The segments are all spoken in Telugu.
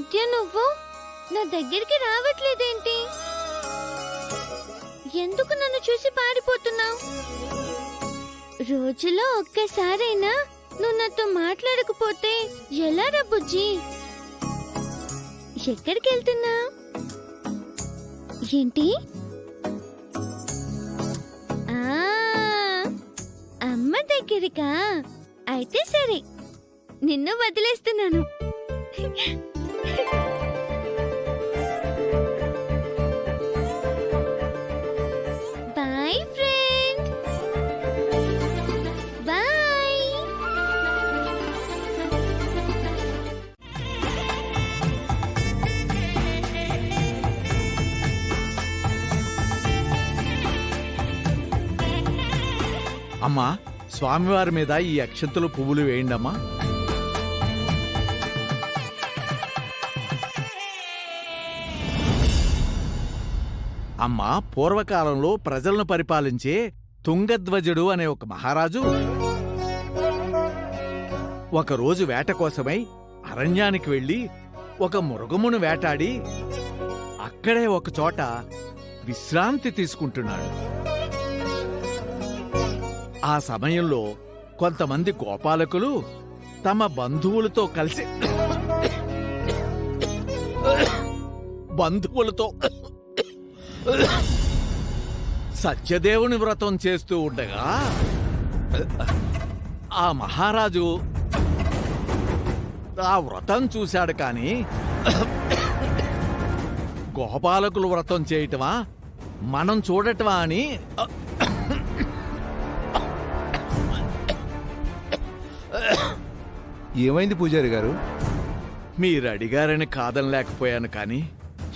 మధ్య నువ్వు నా దగ్గరికి రావట్లేదేంటి? ఎందుకు నన్ను చూసి పారిపోతున్నావు? రోజులో ఒక్కసారైనా నువ్వు నాతో మాట్లాడకపోతే ఎలా రా బుజ్జి? ఎక్కడికి వెళ్తున్నా? ఏంటి? అమ్మ దగ్గరికా? అయితే సరే, నిన్ను వదిలేస్తున్నాను. Bye friend, bye. అమ్మా, స్వామివారి మీద ఈ అక్షంతలు పువ్వులు వేయండమ్మా. అమ్మా, పూర్వకాలంలో ప్రజలను పరిపాలించే తుంగధ్వజుడు అనే ఒక మహారాజు ఒకరోజు వేట కోసమై అరణ్యానికి వెళ్లి ఒక మృగమును వేటాడి అక్కడే ఒకచోట విశ్రాంతి తీసుకుంటున్నాడు. ఆ సమయంలో కొంతమంది గోపాలకులు తమ బంధువులతో కలిసి సత్యదేవుని వ్రతం చేస్తూ ఉండగా ఆ మహారాజు ఆ వ్రతం చూశాడు. కాని గోపాలకులు వ్రతం చేయటమా మనం చూడటమా అని ఏమైంది పూజారి గారు? మీరు అడిగారని కాదనలేకపోయాను, కానీ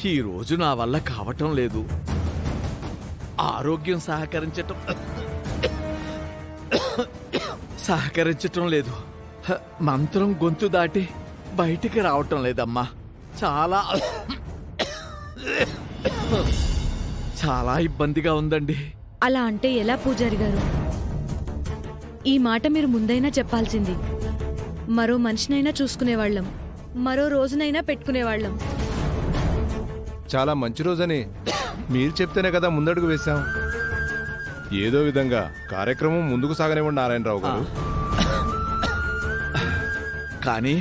ఈ రోజు నా వల్ల కావటం లేదు. ఆరోగ్యం సహకరించటం లేదు. మంత్రం గొంతు దాటి బయటికి రావటం లేదమ్మా. చాలా ఇబ్బందిగా ఉందండి. అలా అంటే ఎలా పూజారి గారు? ఈ మాట మీరు ముందైనా చెప్పాల్సింది. మరో మనిషినైనా చూసుకునేవాళ్ళం, మరో రోజునైనా పెట్టుకునేవాళ్ళం. చాలా మంచి రోజని మీరు చెప్తేనే కదా ముందడుగు వేశాం. ఏదో విధంగా కార్యక్రమం ముందుకు సాగనివ్వండి నారాయణరావు గారు. కానీ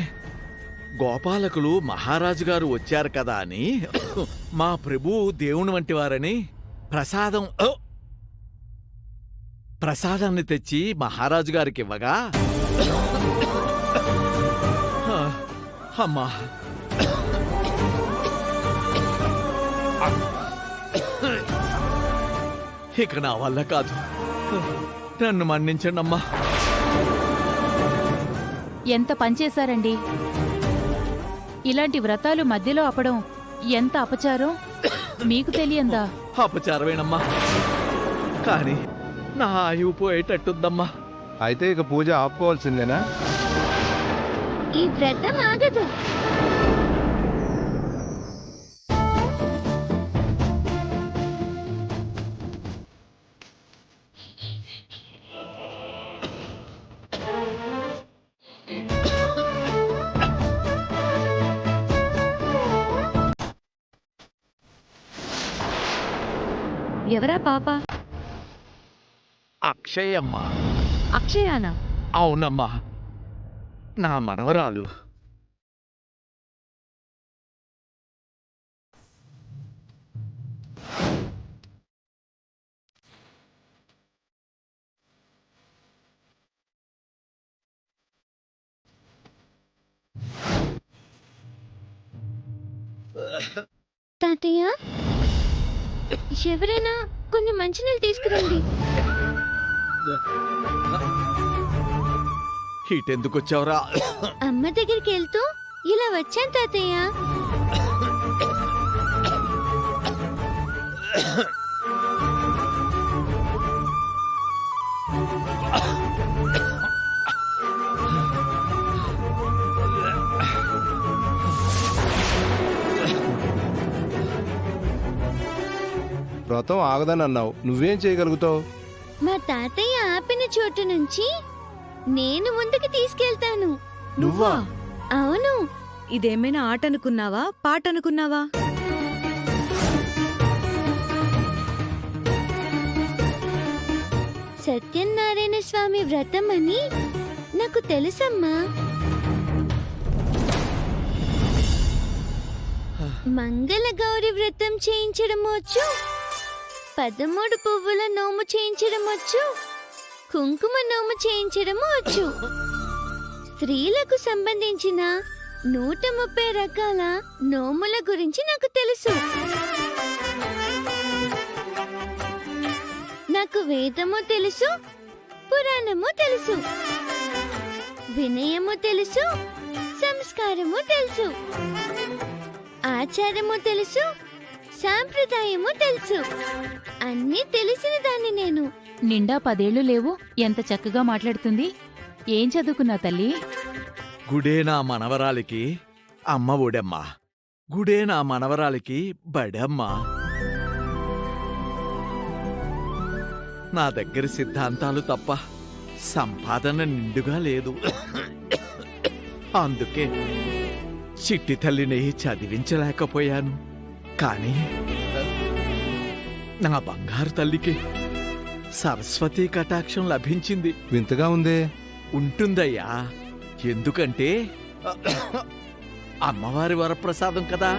గోపాలకులు మహారాజు గారు వచ్చారు కదా అని, మా ప్రభువు దేవుని వంటి వారని ప్రసాదాన్ని తెచ్చి మహారాజు గారికి ఇవ్వగా, అమ్మా, ఇక నా వల్ల కాదు, నన్ను మన్నించండి అమ్మా. ఎంత పనిచేశారండి! ఇలాంటి వ్రతాలు మధ్యలో ఆపడం ఎంత అపచారం మీకు తెలియందా? అపచారమేనమ్మా, కానీ నా ఆయువు పోయేటట్టుందమ్మా. అయితే ఇక పూజ ఆపుకోవాల్సిందేనా? ఈ వ్రతం ఆగదు. ఎవరా పాప? అక్షయమ్మా. అక్షయానా? అవునమ్మా, నా మనవరాలు. తాతయ్య, ఎవరైనా కొన్ని మంచినీళ్ళు తీసుకురండి. ఇటెందుకొచ్చావురా? అమ్మ దగ్గరికి వెళ్తూ ఇలా వచ్చాను తాతయ్య. వ్రతం ఆగదని అన్నావు, నువ్వేం చేయగలుగుతావు? మా తాతయ్య ఆపిన చోటు నుంచి నేను ముందుకు తీసుకెళ్తాను. నువ్వా? అవును, ఇదేమైనా ఆట అనుకున్నావా పాట అనుకున్నావా? సత్యనారాయణ స్వామి వ్రతం అని నాకు తెలుసమ్మా. మంగళ గౌరి వ్రతం చేయించడం వచ్చు, 13 పువ్వుల నోము చేయించడం వచ్చు, కుంకుమ నోము చేయించడం వచ్చు. స్త్రీలకు సంబంధించిన 130 రకాల నోముల గురించి నాకు తెలుసు. నాకు వేదము తెలుసు, పురాణము తెలుసు, వినయము తెలుసు, సంస్కారము తెలుసు, ఆచారము తెలుసు, సాంప్రదాయము తెలుసు. అన్నీ తెలిసిన దాన్ని నేను. నిండా 10 ఏళ్లు లేవు, ఎంత చక్కగా మాట్లాడుతుంది. ఏం చదువుకున్నా తల్లి? గుడే నా మనవరాలికి అమ్మ ఒడమ్మా, గుడే నా మనవరాలికి బడమ్మా. నా దగ్గర సిద్ధాంతాలు తప్ప సంపాదన నిండుగా లేదు. అందుకే చిట్టి తల్లిని చదివించలేకపోయాను. కానీ నా బంగారు తల్లికి సరస్వతీ కటాక్షం లభించింది. వింతగా ఉందే. ఉంటుందయ్యా, ఎందుకంటే అమ్మవారి వరప్రసాదం కదా.